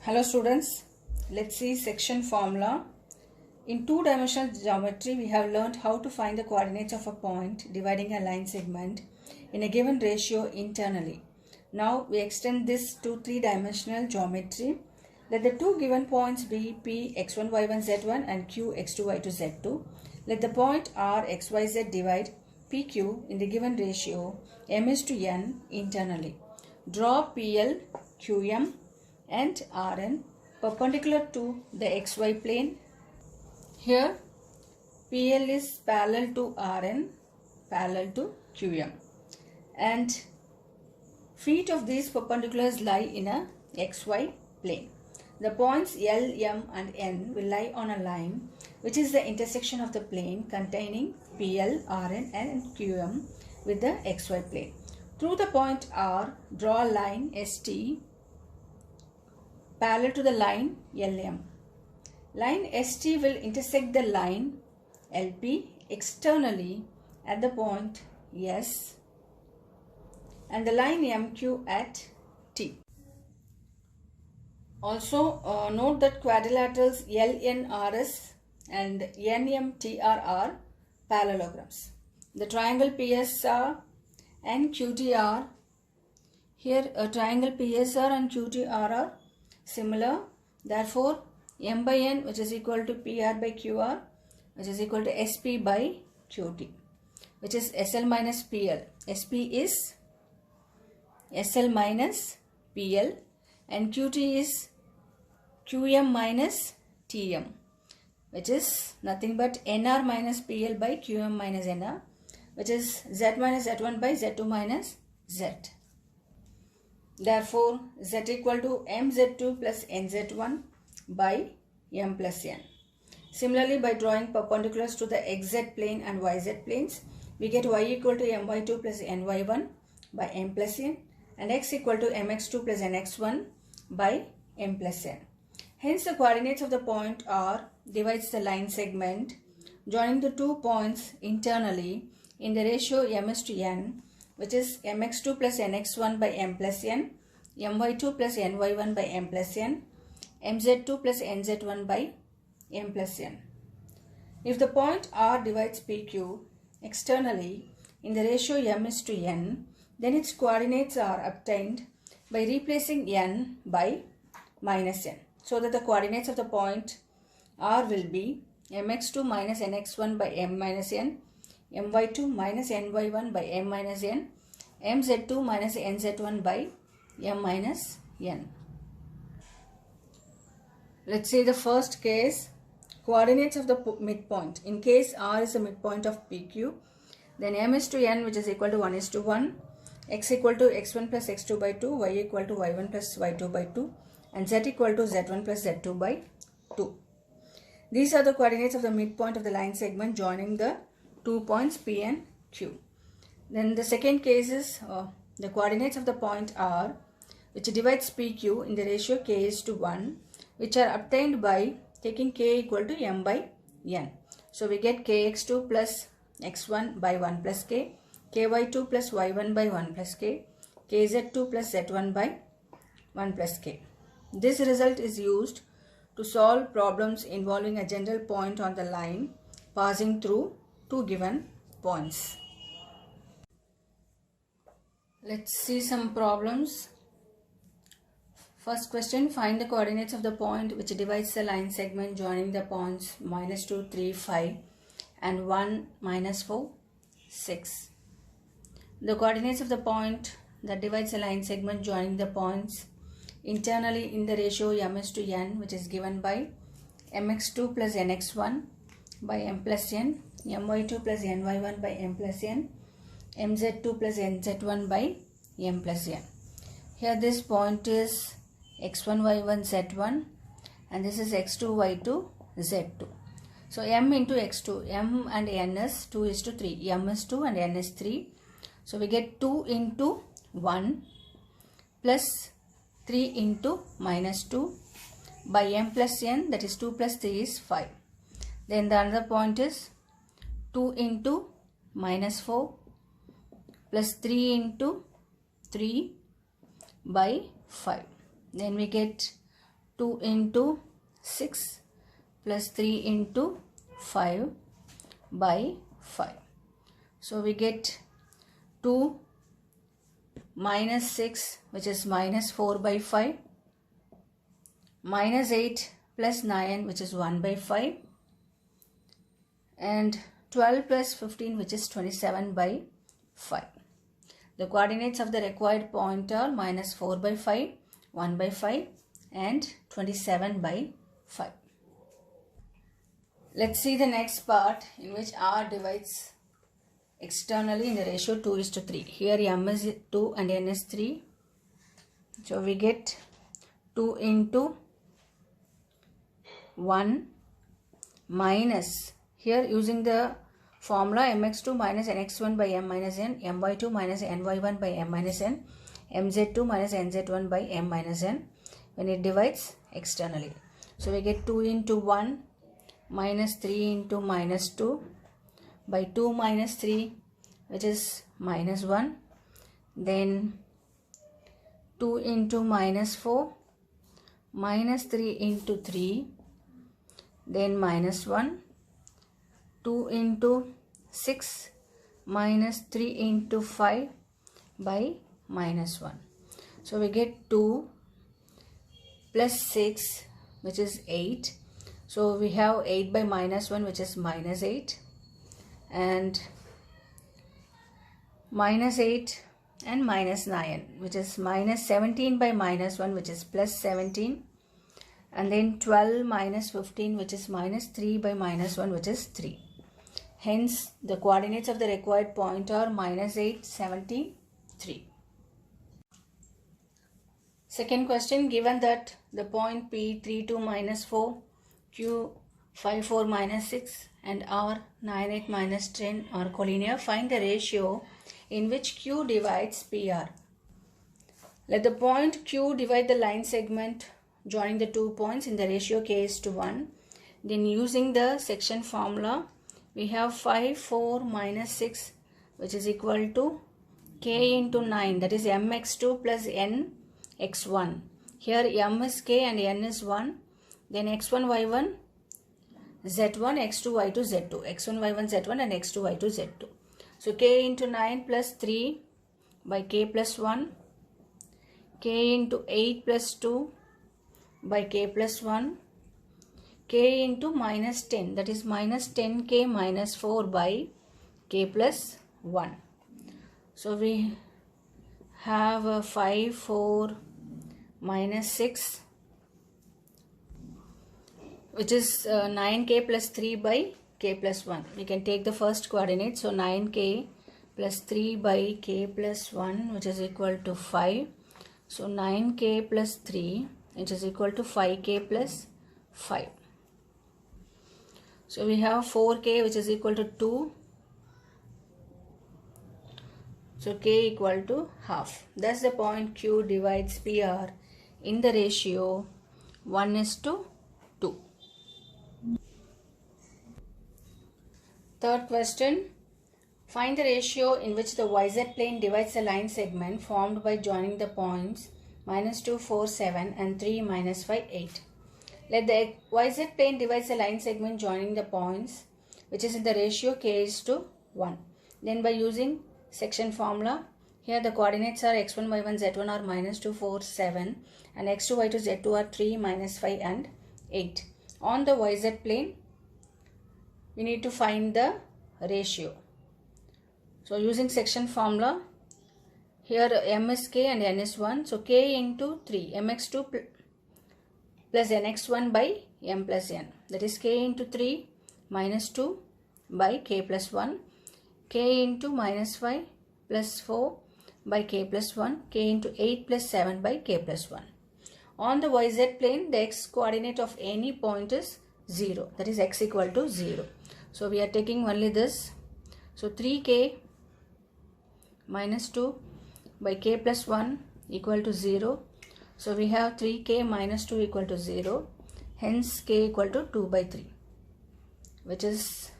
Hello students, let's see section formula. In two-dimensional geometry, we have learned how to find the coordinates of a point dividing a line segment in a given ratio internally. Now we extend this to three-dimensional geometry. Let the two given points be P x1 y1 z1 and Q x2 y2 z2. Let the point R xyz divide PQ in the given ratio m is to n internally. Draw PL, QM and Rn perpendicular to the xy plane. Here PL is parallel to Rn, parallel to QM, and feet of these perpendiculars lie in a xy plane. The points L, M and N will lie on a line which is the intersection of the plane containing PL, Rn and QM with the xy plane. Through the point R, draw a line ST parallel to the line LM. Line ST will intersect the line LP externally at the point S and the line MQ at T. Also note that quadrilaterals LNRS and NMTR are parallelograms. The triangle PSR and QTR, here a triangle PSR and QTR are similar. Therefore, M by N, which is equal to PR by QR, which is equal to SP by QT, which is SL minus PL. SP is SL minus PL and QT is QM minus TM, which is nothing but NR minus PL by QM minus NR, which is Z minus Z1 by Z2 minus Z. Therefore, Z equal to MZ2 plus NZ1 by M plus N. Similarly, by drawing perpendiculars to the XZ plane and YZ planes, we get Y equal to MY2 plus NY1 by M plus N and X equal to MX2 plus NX1 by M plus N. Hence, the coordinates of the point R divides the line segment joining the 2 points internally in the ratio M is to N, which is mx2 plus nx1 by m plus n, my2 plus ny1 by m plus n, mz2 plus nz1 by m plus n. If the point R divides PQ externally in the ratio m is to n, then its coordinates are obtained by replacing n by minus n, so that the coordinates of the point R will be mx2 minus nx1 by m minus n, my2 minus ny1 by m minus n, mz2 minus nz1 by m minus n. Let's see the first case. Coordinates of the midpoint. In case R is the midpoint of PQ, then m is to n, which is equal to 1 is to 1, x equal to x1 plus x2 by 2, y equal to y1 plus y2 by 2, and z equal to z1 plus z2 by 2. These are the coordinates of the midpoint of the line segment joining the 2 points P and Q. Then the second case is the coordinates of the point R, which divides PQ in the ratio k is to 1, which are obtained by taking k equal to m by n. So we get kx2 plus x1 by 1 plus k, ky2 plus y1 by 1 plus k, kz2 plus z1 by 1 plus k. This result is used to solve problems involving a general point on the line passing through two given points. Let's see some problems. First question, find the coordinates of the point which divides the line segment joining the points -2, 3, 5 and 1, -4, 6. The coordinates of the point that divides the line segment joining the points internally in the ratio m is to n, which is given by mx2 plus nx1 by m plus n, my2 plus ny1 by m plus n, mz2 plus nz1 by m plus n. Here this point is x1 y1 z1 and this is x2 y2 z2. So m into x2, m and n is 2 is to 3, m is 2 and n is 3. So we get 2 into 1 plus 3 into -2 by m plus n, that is 2 plus 3 is 5. Then the another point is 2 into -4 plus 3 into 3 by 5. Then we get 2 into 6 plus 3 into 5 by 5. So we get 2 minus 6, which is minus 4 by 5, minus 8 plus 9, which is 1 by 5, and 12 plus 15, which is 27 by 5. The coordinates of the required point are minus 4 by 5, 1 by 5, and 27 by 5. Let's see the next part in which R divides externally in the ratio 2:3. Here M is 2 and N is 3. So we get 2 into 1 minus, here using the formula mx2 minus nx1 by m minus n, my2 minus ny1 by m minus n, mz2 minus nz1 by m minus n when it divides externally. So we get 2 into 1 minus 3 into minus 2 by 2 minus 3, which is minus 1. Then 2 into minus 4 minus 3 into 3, then minus 1. 2 into 6 minus 3 into 5 by minus 1. So we get 2 plus 6, which is 8. So we have 8 by minus 1, which is minus 8, and minus 8 and minus 9, which is minus 17 by minus 1, which is plus 17, and then 12 minus 15, which is minus 3 by minus 1, which is 3. Hence, the coordinates of the required point are minus 8, 17, 3. Second question, given that the point P 3, 2 minus 4, Q 5, 4 minus 6 and R 9, 8 minus 10 are collinear, find the ratio in which Q divides PR. Let the point Q divide the line segment joining the 2 points in the ratio k:1. Then using the section formula, we have 5, 4 minus 6, which is equal to k into 9, that is mx2 plus nx1. Here m is k and n is 1. Then x1, y1, z1, x2, y2, z2. x1, y1, z1 and x2, y2, z2. So k into 9 plus 3 by k plus 1. K into 8 plus 2 by k plus 1. K into minus 10, that is minus 10k minus 4 by k plus 1. So we have 5, 4 minus 6, which is 9k plus 3 by k plus 1. We can take the first coordinate. So 9k plus 3 by k plus 1, which is equal to 5. So 9k plus 3, which is equal to 5k plus 5. So we have 4k, which is equal to 2. So k equal to half. Thus the point Q divides PR in the ratio 1:2. Third question. Find the ratio in which the YZ plane divides the line segment formed by joining the points -2, 4, 7 and 3, -5, 8. Let the YZ plane divides the line segment joining the points, which is in the ratio k:1. Then by using section formula, here the coordinates are x1, y1, z1 are -2, 4, 7 and x2, y2, z2 are 3, -5 and 8. On the YZ plane, we need to find the ratio. So using section formula, here m is k and n is 1. So k into 3, mx2 plus nx1 by m plus n. That is k into 3 minus 2 by k plus 1. K into minus 5 plus 4 by k plus 1. K into 8 plus 7 by k plus 1. On the YZ plane, the x coordinate of any point is 0. That is x equal to 0. So we are taking only this. So 3k minus 2 by k plus 1 equal to 0. So we have 3k minus 2 equal to 0. Hence k equal to 2 by 3. Which is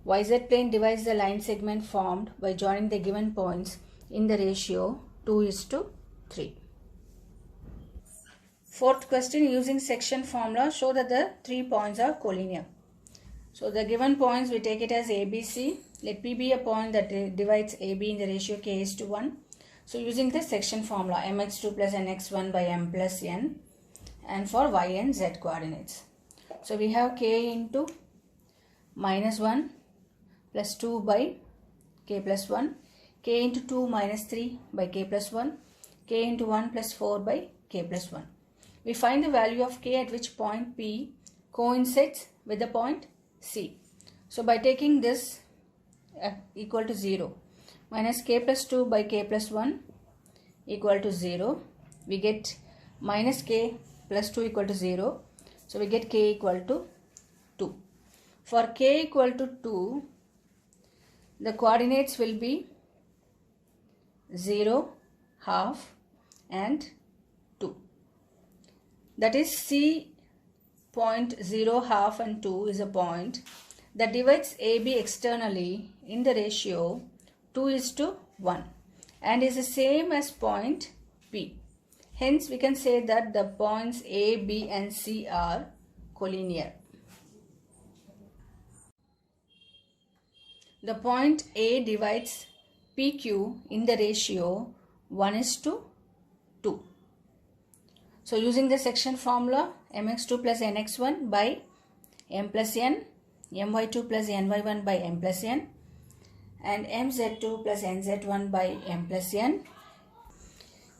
YZ plane divides the line segment formed by joining the given points in the ratio 2:3. Fourth question, using section formula, show that the 3 points are collinear. So the given points, we take it as ABC. Let P be a point that divides AB in the ratio k is to 1. So using the section formula, mx2 plus nx1 by m plus n, and for y and z coordinates. So we have k into minus 1 plus 2 by k plus 1, k into 2 minus 3 by k plus 1, k into 1 plus 4 by k plus 1. We find the value of k at which point P coincides with the point C. So by taking this equal to 0, minus k plus 2 by k plus 1 equal to 0, we get minus k plus 2 equal to 0. So we get k equal to 2. For k equal to 2, the coordinates will be 0, half and 2. That is C point 0, half and 2 is a point that divides AB externally in the ratio 2 is to 1 and is the same as point P. Hence we can say that the points A, B and C are collinear. The point A divides PQ in the ratio 1 is to 2. So using the section formula, mx2 plus nx1 by m plus n, my2 plus ny1 by m plus n, and mz2 plus nz1 by m plus n.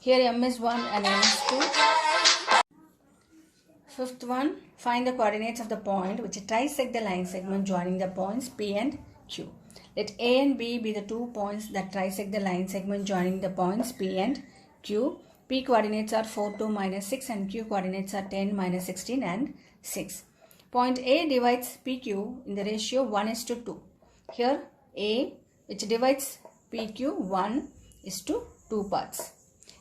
Here m is 1 and n is 2. Fifth one, find the coordinates of the point which trisect the line segment joining the points P and Q. Let A and B be the 2 points that trisect the line segment joining the points P and Q. P coordinates are 4, 2, minus 6 and Q coordinates are 10, minus 16 and 6. Point A divides PQ in the ratio 1 is to 2. Here A, which divides PQ, 1 is to 2 parts.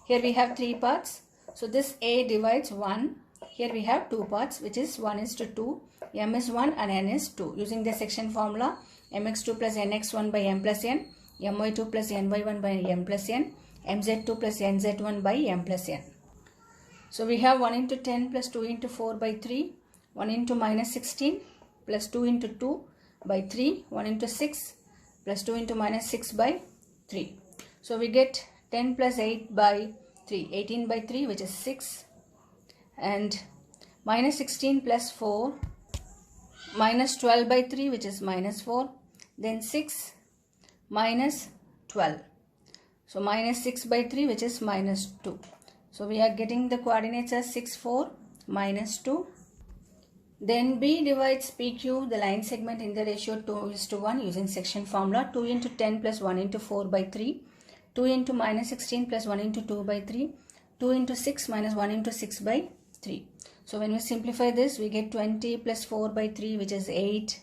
Here we have 3 parts. So this A divides 1. Here we have 2 parts, which is 1 is to 2. M is 1 and N is 2. Using the section formula, mx2 plus nx1 by m plus n, my2 plus ny1 by m plus n, mz2 plus nz1 by m plus n. So we have 1 into 10 plus 2 into 4 by 3, 1 into minus 16 plus 2 into 2 by 3, 1 into 6 plus 2 into minus 6 by 3. So we get 10 plus 8 by 3, 18 by 3, which is 6, and minus 16 plus 4, minus 12 by 3, which is minus 4, then 6 minus 12. So minus 6 by 3, which is minus 2. So we are getting the coordinates as 6, 4, minus 2. Then B divides PQ, the line segment, in the ratio 2 is to 1 using section formula. 2 into 10 plus 1 into 4 by 3. 2 into minus 16 plus 1 into 2 by 3. 2 into 6 minus 1 into 6 by 3. So when we simplify this, we get 20 plus 4 by 3, which is 8.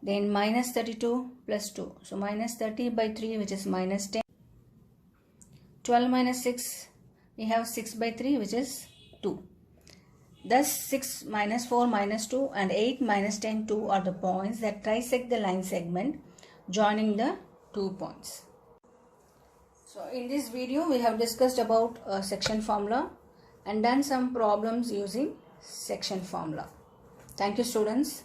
Then minus 32 plus 2. So minus 30 by 3, which is minus 10. 12 minus 6, we have 6 by 3, which is 2. Thus 6 minus 4 minus 2 and 8 minus 10, 2 are the points that trisect the line segment joining the 2 points. So in this video, we have discussed about section formula and done some problems using section formula. Thank you, students.